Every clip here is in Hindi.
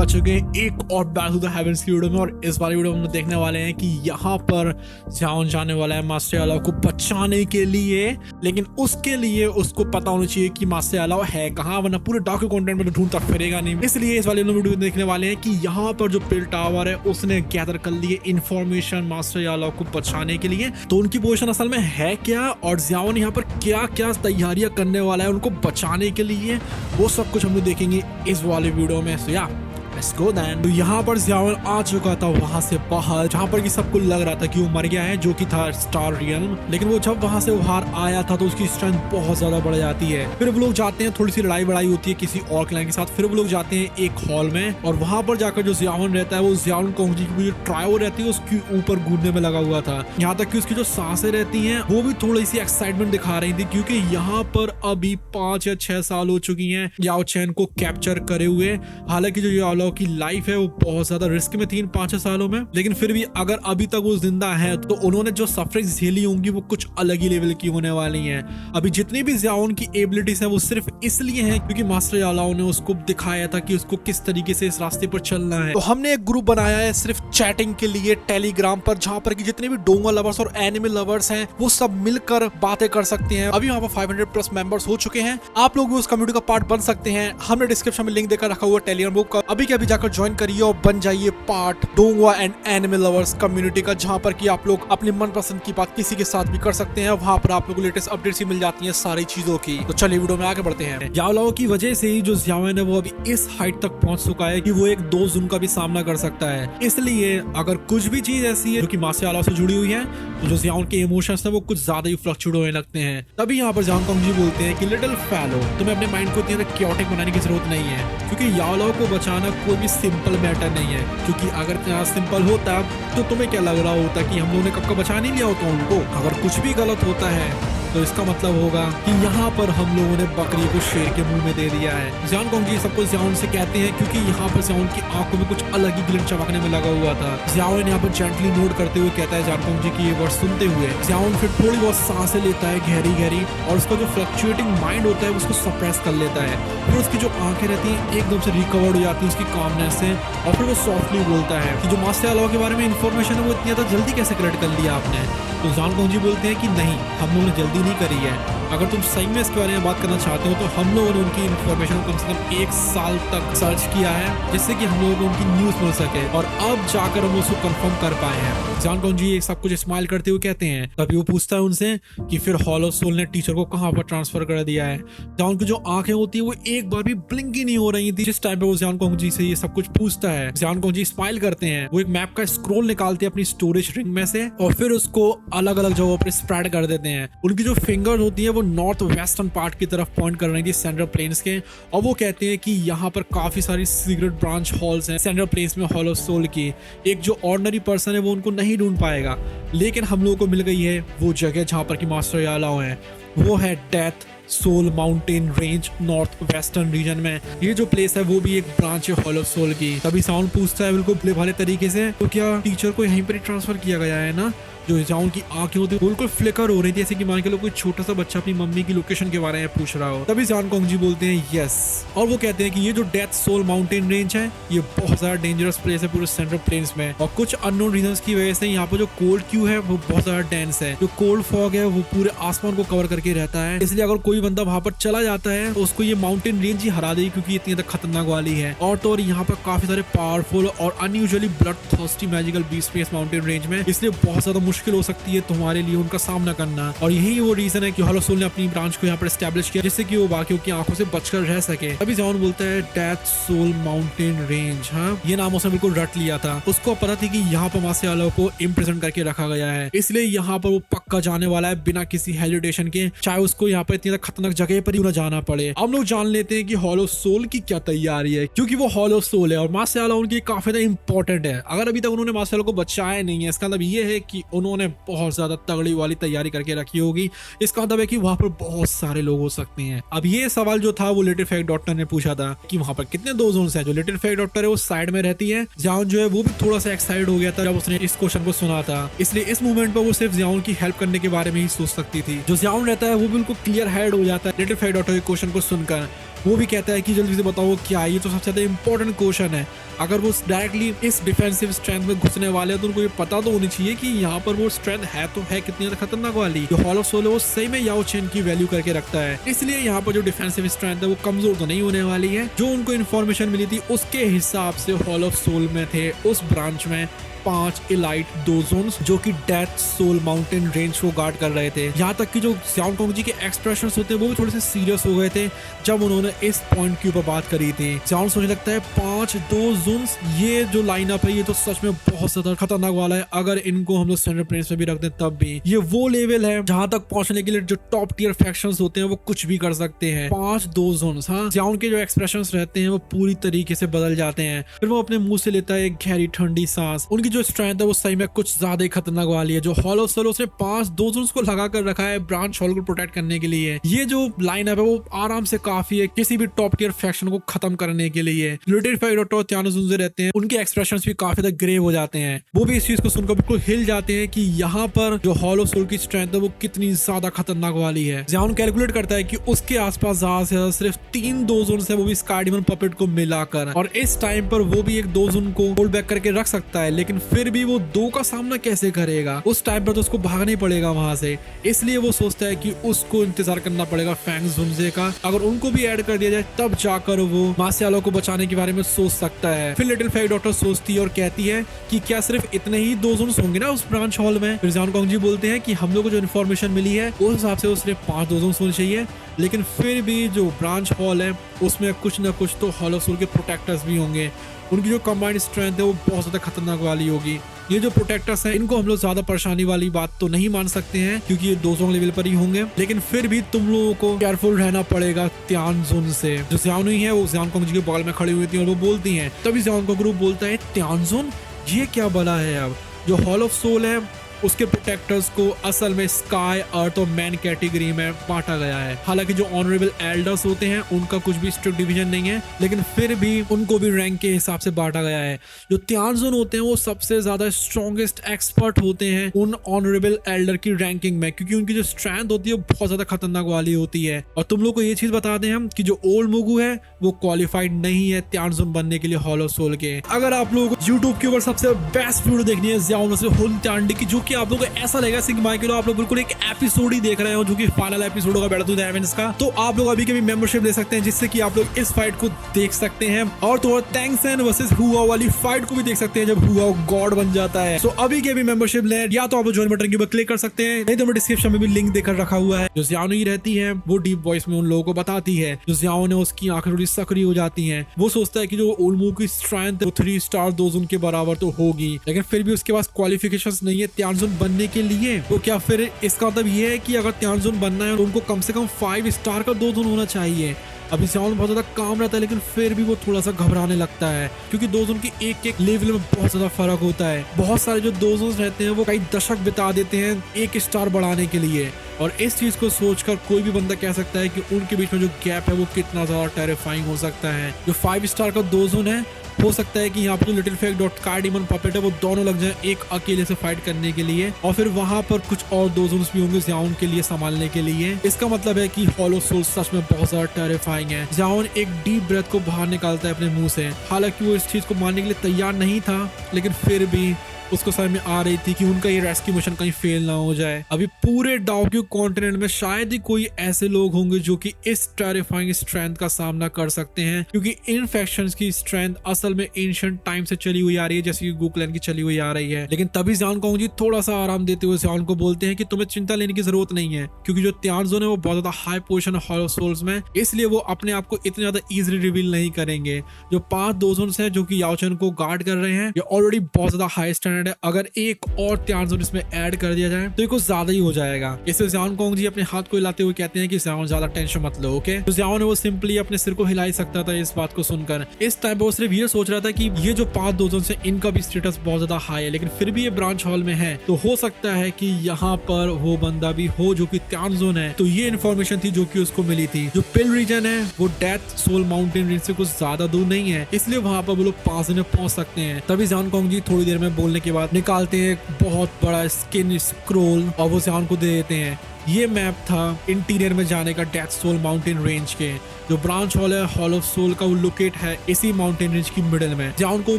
आ चुके हैं एक और बैक टू द हेवेंस की वीडियो में। और इस वाली वीडियो में हम देखने वाले हैं कि यहाँ पर जाओन जाने वाला है मास्टर अलाव को बचाने के लिए, लेकिन उसके लिए उसको पता होना चाहिए कि मास्टर अलाव है कहाँ, वरना पूरे डॉक्यू कंटेंट में ढूंढता फिरेगा नहीं। इसलिए इस वाली वीडियो में देखने वाले हैं कि यहाँ पर जो पिल टावर है उसने गैदर कर लिए इंफॉर्मेशन मास्टर अलाव को बचाने के लिए। तो उनकी पोजीशन असल में है क्या और जाओन यहाँ पर क्या क्या तैयारियां करने वाला है उनको बचाने के लिए, वो सब कुछ हम लोग देखेंगे इस वाले वीडियो में। सो या लेट्स गो देन। तो यहाँ पर जाओन आ चुका था वहां से बाहर, जहाँ पर कि सबको लग रहा था कि वो मर गया है, जो कि था स्टार रियल्म। लेकिन वो जब वहां से बाहर आया था तो उसकी स्ट्रेंथ बहुत ज्यादा बढ़ जाती है। फिर वो लोग जाते हैं, थोड़ी सी लड़ाई बड़ाई होती है किसी और क्लैन के साथ। फिर वो लोग जाते हैं एक हॉल में और वहां पर जाकर जो जाओन रहता है वो जाओन कोंगजी की जो ट्रायो रहती है उसके ऊपर कूदने में लगा हुआ था। यहाँ तक कि उसकी जो सांसें रहती हैं वो भी थोड़ी सी एक्साइटमेंट दिखा रही थी, क्योंकि यहाँ पर अभी 5 या 6 साल हो चुकी हैं याओ चैन को कैप्चर करे हुए। हालांकि जो याओ की लाइफ है वो बहुत ज्यादा रिस्क में थी इन 5 सालों में, लेकिन फिर भी अगर अभी तक वो जिंदा है तो उन्होंने जो सफरिंग्स झेली होंगी वो कुछ अलग ही लेवल की होने वाली हैं। अभी जितनी भी जाओन की एबिलिटीज है वो सिर्फ इसलिए है क्योंकि मास्टर अलाव ने उसको दिखाया था कि उसको किस तरीके से इस रास्ते पर चलना है। तो हमने एक ग्रुप बनाया है सिर्फ चैटिंग के लिए टेलीग्राम पर, जहाँ पर कि जितने भी डोंगा लवर्स और एनिमे लवर्स हैं वो सब मिलकर बातें कर सकते हैं। अभी वहाँ पर 500+ मेंबर्स हो चुके हैं। आप लोग भी उस कम्युनिटी का पार्ट बन सकते हैं। हमने डिस्क्रिप्शन में लिंक देकर रखा हुआ टेलीग्राम ग्रुप का, अभी के अभी जाकर ज्वाइन करिए और बन जाइए पार्ट डोंगा एंड एनिमे लवर्स कम्युनिटी का, जहां पर कि आप लोग अपनी मनपसंद की बात किसी के साथ भी कर सकते हैं। वहां पर आप लोगों को लेटेस्ट अपडेट्स ही मिल जाती हैं सारी चीजों की। तो चलिए वीडियो में आगे बढ़ते हैं। याओ की वजह से ही जो जाओन है वो अभी इस हाइट तक पहुंच चुका है कि वो एक 2 जून का भी सामना कर सकता है। इसलिए अगर कुछ भी चीज ऐसी है जो कि मास्टर अलाव से जुड़ी हुई है तो जो जाओन के इमोशंस है वो कुछ ज्यादा ही फ्लक्चुएट होने लगते हैं। तभी यहाँ पर जाओन कोंगजी बोलते हैं कि लिटिल फैलो, तुम्हें अपने माइंड को इतना क्योटिक बनाने की जरूरत नहीं है, क्योंकि याओ को बचाना कोई भी सिंपल मैटर नहीं है। क्योंकि अगर इतना सिंपल होता तो तुम्हें क्या लग रहा होता कि हम लोगों ने कब का बचा नहीं लिया होता उनको। अगर कुछ भी गलत होता है तो इसका मतलब होगा कि यहाँ पर हम लोगों ने बकरी को शेर के मुंह में दे दिया है। जाओन कोंगजी सबको जाओन से कहते हैं क्योंकि यहाँ पर जाओन की आंखों में कुछ अलग ही ग्लिम चमकने में लगा हुआ था। जाओन यहाँ पर जेंटली नोट करते हुए कहता है जाओन कोंगजी की ये वर्ड सुनते हुए। जाओन फिर थोड़ी बहुत सांसें लेता है गहरी गहरी और उसका जो फ्लक्चुएटिंग माइंड होता है उसको सप्रेस कर लेता है। फिर उसकी जो आंखें रहती हैं एकदम से रिकवर्ड हो जाती है उसकी कामनेस से, और फिर वो सॉफ्टली बोलता है कि जो मास्टर अलाव के बारे में इंफॉर्मेशन है वो इतनी ज्यादा जल्दी कैसे कलेक्ट कर लिया आपने। तो जाओन कोंगजी बोलते हैं कि नहीं, हम लोगों ने जल्दी नहीं करी है। अगर तुम सही में इसके बारे में बात करना चाहते हो तो हम लोगों ने उनकी इन्फॉर्मेशन को कम से कम 1 साल तक सर्च किया है, जिससे कि हम लोगों को उनकी न्यूज मिल सके, और अब जाकर हम उसको कंफर्म कर पाए हैं। जाओन कोंगजी ये सब कुछ स्माइल करते हुए कहते हैं। तभी वो पूछता है उनसे कि फिर हॉलो सोल ने टीचर को कहाँ पर ट्रांसफर कर दिया है। जाओन की जो आंखें होती है वो एक बार भी ब्लिंक ही नहीं हो रही थी जिस टाइम पे वो जाओन कोंगजी से ये सब कुछ पूछता है। जाओन कोंगजी स्माइल करते हैं, वो एक मैप का स्क्रोल निकालते हैं अपनी स्टोरेज रिंग में से और फिर उसको अलग अलग जगहों पर स्प्रेड कर देते हैं। उनकी जो फिंगर होती है वो नॉर्थ वेस्टर्न पार्ट की तरफ पॉइंट कर रही थी सेंट्रल प्लेन्स के, और वो कहते हैं कि यहाँ पर काफी सारी सीक्रेट ब्रांच हॉल्स हैं सेंट्रल प्लेन्स में हॉलो सोल की। एक जो ऑर्डिनरी पर्सन है वो उनको नहीं ढूंढ पाएगा, लेकिन हम लोगों को मिल गई है वो जगह जहाँ पर कि मास्टर अलाव है। वो है death soul mountain range north western region में। ये जो प्लेस है वो भी एक ब्रांच है हॉलो सोल की। तभी साउंड पूछता है बिल्कुल प्ले वाले तरीके से, तो क्या टीचर को यहीं पर ही ट्रांसफर किया गया है ना। जो जाओन की आंखें होती है बिल्कुल फ्लिकर हो रही थी, जैसे कि मान के लो कोई छोटा सा बच्चा अपनी मम्मी की लोकेशन के बारे में पूछ रहा हो। तभी जाओन कोंगजी बोलते हैं यस, और वो कहते हैं कि ये जो डेथ सोल माउंटेन रेंज है ये बहुत ज्यादा डेंजरस प्लेस है पूरे सेंट्रल प्लेन्स में, और कुछ अननोन रीजंस की वजह से यहाँ पर जो कोल्ड क्यू है वो बहुत ज्यादा डेंस है। जो कोल्ड फॉग है वो पूरे आसमान को कवर करके रहता है, इसलिए अगर कोई बंदा वहां पर चला जाता है तो उसको ये माउंटेन रेंज ही हरा देगी, क्योंकि इतनी ज्यादा खतरनाक वाली है। और तो और यहाँ पर काफी सारे पावरफुल और unusually blood thirsty magical beast इस माउंटेन रेंज में, इसलिए बहुत ज्यादा मुश्किल हो सकती है तुम्हारे लिए उनका सामना करना। और यही वो रीजन है कि हॉलो सोल ने अपनी ब्रांच को यहाँ पर एस्टैब्लिश किया, जिससे कि वो बाकियों की आंखों से बचकर रह सके। अभी जाओन बोलता है डेथ सोल माउंटेन रेंज, हाँ ये नाम उसने बिल्कुल रट लिया था। उसको पता थी कि यहाँ पर मास्टर अलाव को इम्प्रिजन करके रखा गया है, इसलिए यहाँ पर वो पक्का जाने वाला है बिना किसी हेजिटेशन के, चाहे उसको यहाँ पर इतनी खतरनाक जगह पर ही न जाना पड़े। हम लोग जान लेते हैं कि हॉलो सोल की क्या तैयारी है, क्योंकि वो हॉलो सोल है और मास्टर अलाव उनकी काफी ज्यादा इंपॉर्टेंट है। अगर अभी तक उन्होंने मास्टर अलाव को बचाया नहीं है, इसका मतलब ये है कि उन्होंने बहुत ज्यादा तगड़ी वाली तैयारी करके रखी होगी। इसका मतलब है कि वहां पर बहुत सारे लोग हो सकते हैं। अब ये सवाल जो था वो लिटिल फैक्ट डॉक्टर ने पूछा था कि वहां पर कितने 2 जोन्स हैं। जो लिटिल फैक्ट डॉक्टर है वो साइड में रहती है। जाओन जो है वो भी थोड़ा सा एक्साइटेड हो गया था जब उसने इस क्वेश्चन को सुना था, इसलिए इस मूवमेंट पर वो सिर्फ जाओन की हेल्प करने के बारे में ही सोच सकती थी। जो जाओन रहता है वो बिल्कुल क्लियर हेड हो जाता है लिटिल फैक्ट डॉक्टर के क्वेश्चन को सुनकर, वो भी कहता है कि जल्दी से बताओ क्या है, ये तो सबसे ज्यादा इंपॉर्टेंट क्वेश्चन है। अगर वो डायरेक्टली इस डिफेंसिव स्ट्रेंथ में घुसने वाले हैं तो उनको ये पता तो होनी चाहिए कि यहाँ पर वो स्ट्रेंथ है तो है कितनी ज्यादा खतरनाक वाली। जो हॉल ऑफ सोल है वो सही में याओ चेन की वैल्यू करके रखता है, इसलिए यहाँ पर जो डिफेंसिव स्ट्रेंथ है वो कमजोर तो नहीं होने वाली है। जो उनको इन्फॉर्मेशन मिली थी उसके हिसाब से हॉल ऑफ सोल में थे उस ब्रांच में 5 इलाइट डोजोन्स जो कि डेथ सोल माउंटेन रेंज को गार्ड कर रहे थे। यहाँ तक कि जो ज़ियाओ कॉन्ग जी के एक्सप्रेशंस होते हैं वो भी थोड़े से सीरियस हो गए थे जब उन्होंने इस पॉइंट के ऊपर बात करी थी। ज़ियाओ सोचने लगता है 5 डोजोन्स, ये जो लाइनअप है ये तो सच में बहुत ज्यादा खतरनाक वाला है। अगर इनको हम लोग स्टैंडर्ड प्लेन्स में भी रख दें तब भी ये वो लेवल है जहां तक पहुंचने के लिए जो टॉप टियर फैक्शंस होते हैं वो कुछ भी कर सकते हैं। 5 डोजोन्स। हाँ, ज़ियाओ के जो एक्सप्रेशंस रहते हैं वो पूरी तरीके से बदल जाते हैं। फिर वो अपने मुंह से लेता है एक गहरी ठंडी सांस। उनकी जो स्ट्रेंथ है वो सही में कुछ ज्यादा ही खतरनाक वाली है। जो हॉल ऑफ सोल उसने 5 डोजन्स को लगा कर रखा है ब्रांच हॉल को प्रोटेक्ट करने के लिए। ये जो लाइनअप है वो आराम से काफी है किसी भी टॉप टियर फैक्शन को खत्म करने के लिए। लिटिल फाइट डॉक्टर त्यानो जुनजे रहते हैं, उनके एक्सप्रेशंस भी काफी ज्यादा ग्रेव हो जाते हैं। वो भी इस चीज को सुनकर बिल्कुल हिल जाते हैं कि यहाँ पर जो हॉल ऑफ सोल की स्ट्रेंथ है वो कितनी ज्यादा खतरनाक वाली है। ज़ियाओ कैलकुलेट करता है कि उसके आसपास ज्यादा से ज्यादा सिर्फ 3 डोजन्स है, वो भी स्काई डेमन पपेट को मिलाकर, और इस टाइम पर वो भी एक डोजन को होल्ड बैक करके रख सकता है। लेकिन फिर भी वो 2 का सामना कैसे करेगा? उस टाइम पर तो उसको भागना ही पड़ेगा वहां से, इसलिए वो सोचता है कि उसको इंतजार करना पड़ेगा फैंग जुनजे का। अगर उनको भी ऐड कर दिया जाए तब जाकर वो मासियालो को बचाने के बारे में सोच सकता है। फिर लिटिल फाइट डॉक्टर सोचती है और कहती है कि क्या सिर्फ इतने ही डोजन्स होंगे ना उस ब्रांच हॉल में? फिर ज़ियाओ कॉन्ग जी बोलते हैं कि हम लोग को जो इन्फॉर्मेशन मिली है उस हिसाब से वो सिर्फ 5 डोजन्स होने चाहिए, लेकिन फिर भी जो ब्रांच हॉल है उसमें कुछ ना कुछ तो हॉल ऑफ सोल के प्रोटेक्टर्स भी होंगे। उनकी जो कंबाइंड स्ट्रेंथ है वो बहुत ज्यादा खतरनाक वाली होगी। ये जो प्रोटेक्टर्स हैं इनको हम लोग ज्यादा परेशानी वाली बात तो नहीं मान सकते हैं क्योंकि ये 200 लेवल पर ही होंगे, लेकिन फिर भी तुम लोगों को केयरफुल रहना पड़ेगा त्यानजुन से। जो ज़ियाओ नहीं है वो ज़ियाओ कॉन्ग जी के बगल में खड़ी हुई थी और वो बोलती हैं, तभी ज़ियाओ का ग्रुप बोलता है त्यानजुन ये क्या बना है? अब जो हॉल ऑफ सोल है उसके प्रोटेक्टर्स को असल में स्काई, अर्थ और मैन कैटेगरी में बांटा गया है। हालांकि जो ऑनरेबल एल्डर्स होते हैं उनका कुछ भी स्ट्रिक्ट डिवीजन नहीं है, लेकिन फिर भी उनको भी रैंक के हिसाब से बांटा गया है। जो त्यानजुन होते हैं वो सबसे ज्यादा स्ट्रॉन्गेस्ट एक्सपर्ट होते हैं उन ऑनरेबल एल्डर की रैंकिंग में, क्योंकि उनकी जो स्ट्रेंथ होती है वो बहुत ज्यादा खतरनाक वाली होती है। और तुम लोग को ये चीज बता दें हम कि जो ओल्ड मुगु है वो क्वालिफाइड नहीं है त्यानजुन बनने के लिए हॉल ऑफ सोल के। अगर आप लोगों को यूट्यूब के ऊपर सबसे बेस्ट वीडियो देखनी है ज़ियाओ से हुन त्यांडी की, जो कि आप लोगों को ऐसा लगेगा सिग्मा के आप लोग बिल्कुल एक एपिसोड ही देख रहे हो जो कि फाइनल एपिसोड होगा बैटल टू द हेवेंस का, तो आप लोग अभी के भी मेंबरशिप ले सकते हैं जिससे कि आप लोग इस फाइट को देख सकते हैं और तो टैंक्सन वर्सेस हुआ वाली फाइट को भी देख सकते हैं जब हुआ गॉड बन जाता है। सो अभी के भी मेंबरशिप ले, या तो आप ज्वाइन बटन के ऊपर क्लिक कर सकते हैं, नहीं तो डिस्क्रिप्शन में भी लिंक देकर रखा हुआ है। जो ज़ियाओ ही रहती है वो डीप वॉइस में उन लोगों को बताती है। जो ज़ियाओ ने उसकी आंखें थोड़ी सक्रिय हो जाती हैं। वो सोचता है कि जो ओल्मू की स्ट्रेंथ 3 स्टार डोजन के बराबर तो होगी, लेकिन फिर भी उसके पास क्वालिफिकेशंस नहीं है त्यानजुन बनने के लिए। तो क्या फिर इसका मतलब ये है कि अगर त्यानजुन बनना है तो उनको कम से कम 5 स्टार का डोजन होना चाहिए? अभी ज़ियाओ बहुत ज्यादा काम रहता है, लेकिन फिर भी वो थोड़ा सा घबराने लगता है क्योंकि डोजन की एक लेवल में बहुत ज्यादा फर्क होता है। बहुत सारे जो डोजन रहते हैं वो कई दशक बिता देते हैं 1 स्टार बढ़ाने के लिए, और इस चीज को सोचकर कोई भी बंदा कह सकता है कि उनके बीच में जो गैप है वो कितना ज्यादा टेरिफाइंग हो सकता है। जो 5 स्टार का डोजन है हो सकता है कि यहाँ पर जो little fact dot sky demon puppet है वो दोनों लग जाए एक अकेले से फाइट करने के लिए, और फिर वहां पर कुछ और डोजन्स भी होंगे ज़ियाओ के लिए संभालने के लिए। इसका मतलब है कि हॉल ऑफ सोल सच में बहुत ज्यादा टेरिफाइंग है। ज़ियाओ एक डीप ब्रेथ को बाहर निकालता है अपने मुंह से। हालांकि वो इस चीज को मानने के लिए तैयार नहीं था, लेकिन फिर भी उसको समझ में आ रही थी कि उनका ये रेस्क्यू मिशन कहीं फेल ना हो जाए। अभी पूरे डाउक्यू कॉन्टिनेंट में शायद ही कोई ऐसे लोग होंगे जो कि इस टेरिफाइंग स्ट्रेंथ का सामना कर सकते हैं, क्योंकि इन फैक्शंस की स्ट्रेंथ असल में एंशिएंट टाइम से चली हुई आ रही है, जैसे कि गुकलैन की चली हुई आ रही है। लेकिन तभी ज़ियाओ कॉन्ग जी थोड़ा सा आराम देते हुए ज़ियाओ को बोलते हैं कि तुम्हें चिंता लेने की जरूरत नहीं है, क्योंकि जो त्यानजुन है वो बहुत ज्यादा हाई पोजीशन है हॉल ऑफ सोल्स में, इसलिए वो अपने आप को इतने ज्यादा इजीली रिवील नहीं करेंगे। जो 5 डोजन्स है जो कि याओ चेन को गार्ड कर रहे हैं ये ऑलरेडी बहुत ज्यादा हाई स्टैंडर्ड है। अगर एक और त्यानजुन इसमें ऐड कर दिया जाए तो ये कुछ ज्यादा ही हो जाएगा। इससे ज़ियाओ कॉन्ग जी अपने हाथ को हिलाते हुए कहते हैं कि ज़ियाओ ज्यादा टेंशन मत लो, ओके। तो ज़ियाओ ने वो सिंपली अपने सिर को हिला ही सकता था इस बात को सुनकर। इस टाइम पे वो सिर्फ ये सोच रहा था कि ये जो 5 डोजन्स है इनका भी स्टेटस बहुत ज्यादा हाई है, लेकिन फिर भी ये ब्रांच हॉल में है, तो हो सकता है कि यहाँ पर वो बंदा भी हो जो कि त्यानजुन है। तो ये इन्फॉर्मेशन थी जो कि उसको मिली थी। जो पिल रीजन है वो डेथ सोल माउंटेन रेंज से कुछ ज्यादा दूर नहीं है, इसलिए वहां पर वो लोग 5 दिन पहुंच सकते हैं। तभी ज़ियाओ कॉन्ग जी थोड़ी देर में बोलने के बाद निकालते हैं एक बहुत बड़ा स्किन स्क्रोल और वो ज़ियाओ को दे देते हैं। ये मैप था इंटीरियर में जाने का डेथ सोल माउंटेन रेंज के। जो ब्रांच हॉल है हॉल ऑफ सोल का, वो लोकेट है इसी माउंटेन रेंज की मिडिल में। जहाँ उनको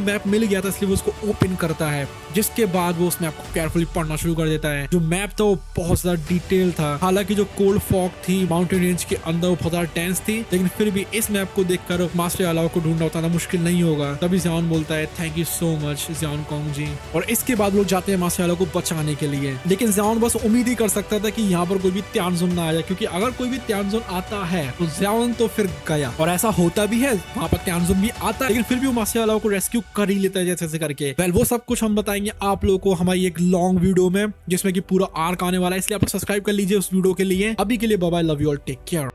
मैप मिल गया था इसलिए वो उसको ओपन करता है, जिसके बाद वो उस मैप को केयरफुली पढ़ना शुरू कर देता है। जो मैप था वो बहुत ज्यादा डिटेल था। हालांकि जो कोल्ड फॉग थी माउंटेन रेंज के अंदर वो बहुत ज्यादा टेंस थी, लेकिन फिर भी इस मैप को देखकर मास्टर अलाव को ढूंढना उतना मुश्किल नहीं होगा। तभी ज़ियान बोलता है thank you so much Zian Kong ji. और इसके बाद लोग जाते हैं मास्टर अलाव को बचाने के लिए, लेकिन ज़ियान बस उम्मीद ही कर सकता था कि यहाँ पर कोई भी त्यानजुन ना आ जाए, क्योंकि अगर कोई भी त्यानजुन आता है तो ज़ियान तो फिर गया। और ऐसा होता भी है, वहाँ पर त्यानजुन भी आता है, लेकिन फिर भी वो मास्टर अलाव को रेस्क्यू कर ही लेता है जैसे करके। वेल वो सब कुछ हम बताएंगे आप लोगों को हमारी एक लॉन्ग वीडियो में, जिसमें कि पूरा आर्क आने वाला है, इसलिए आप सब्सक्राइब कर लीजिए उस वीडियो के लिए। अभी के लिए bye bye, love you all, take care.